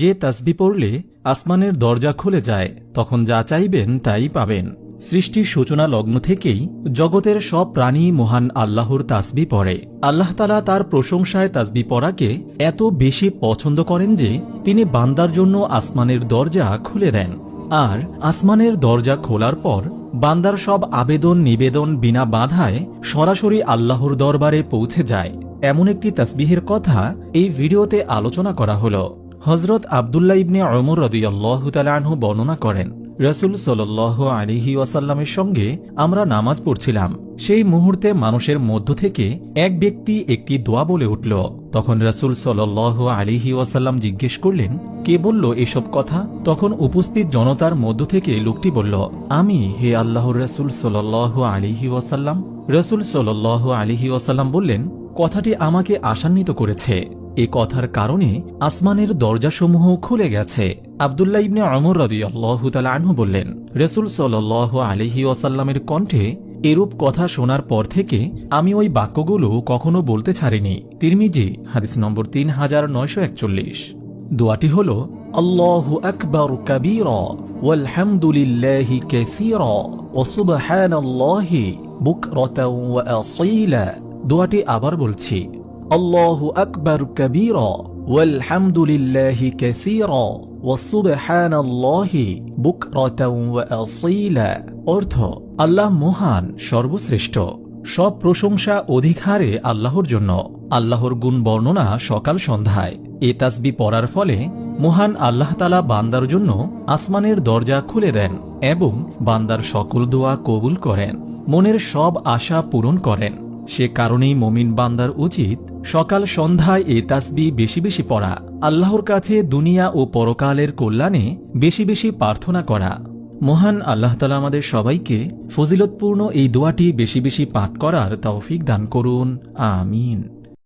যে তাসবিহ পড়লে আসমানের দরজা খুলে যায়, তখন যা চাইবেন তাই পাবেন। সৃষ্টির সূচনা লগ্ন থেকেই জগতের সব প্রাণী মহান আল্লাহর তাসবিহ পড়ে। আল্লাহ তাআলা তার প্রশংসায় তাসবিহ পড়াকে এত বেশি পছন্দ করেন যে তিনি বান্দার জন্য আসমানের দরজা খুলে দেন। আর আসমানের দরজা খোলার পর বান্দার সব আবেদন নিবেদন বিনা বাধায় সরাসরি আল্লাহর দরবারে পৌঁছে যায়। এমন একটি তাসবিহের কথা এই ভিডিওতে আলোচনা করা হলো। হযরত আব্দুল্লাহ ইবনে উমর রাদিয়াল্লাহু তাআলা আনহু বর্ণনা করেন, রাসূল সাল্লাল্লাহু আলাইহি ওয়াসাল্লামের সঙ্গে আমরা নামাজ পড়ছিলাম। সেই মুহূর্তে মানুষের মধ্য থেকে এক ব্যক্তি একটি দোয়া বলে উঠল। তখন রাসূল সাল্লাল্লাহু আলাইহি ওয়াসাল্লাম জিজ্ঞেস করলেন, কে বলল এসব কথা? তখন উপস্থিত জনতার মধ্য থেকে লোকটি বলল, আমি, হে আল্লাহর রাসূল সাল্লাল্লাহু আলাইহি ওয়াসাল্লাম। রাসূল সাল্লাল্লাহু আলাইহি ওয়াসাল্লাম বললেন, কথাটি আমাকে আশান্বিত করেছে। এ কথার কারণে আসমানের দরজাসমূহ খুলে গেছে। আব্দুল্লাহ ইবনে উমর রাদিয়াল্লাহু তাআলা আনহু বললেন, রাসূল সাল্লাল্লাহু আলাইহি ওয়াসাল্লামের কণ্ঠে এরূপ কথা শোনার পর থেকে আমি ওই বাক্যগুলো কখনো বলতে ছাড়িনি। তিরমিজি হাদিস নম্বর 3941। দোয়াটি হল, আল্লাহু আকবার কাবীরা ওয়াল হামদুলিল্লাহি কাসীরা ওয়া সুবহানাল্লাহি বুকরাতাও ওয়া আসীলা। দোয়াটি আবার বলছি, আল্লাহু আকবার কাবীরা ওয়াল হামদুলিল্লাহি কাসীরা ওয়া সুবহানাল্লাহি বুকরাতাও ওয়া আসীলা। অর্থ, আল্লাহ মহান, সর্বশ্রেষ্ঠ, সব প্রশংসা অধিকারে আল্লাহর জন্য। আল্লাহর গুণ বর্ণনা সকাল সন্ধ্যায়। এ তাসবিহ পড়ার ফলে মহান আল্লাহ তাআলা বান্দার জন্য আসমানের দরজা খুলে দেন এবং বান্দার সকল দোয়া কবুল করেন, মনের সব আশা পূরণ করেন। সে কারণেই মুমিন বান্দার উচিত সকাল সন্ধ্যায় এ তাসবিহ বেশি বেশি পড়া, আল্লাহর কাছে দুনিয়া ও পরকালের কল্যাণে বেশি বেশি প্রার্থনা করা। মহান আল্লাহ তাআলা আমাদের সবাইকে ফজিলতপূর্ণ এই দোয়াটি বেশি বেশি পাঠ করার তৌফিক দান করুন। আমিন।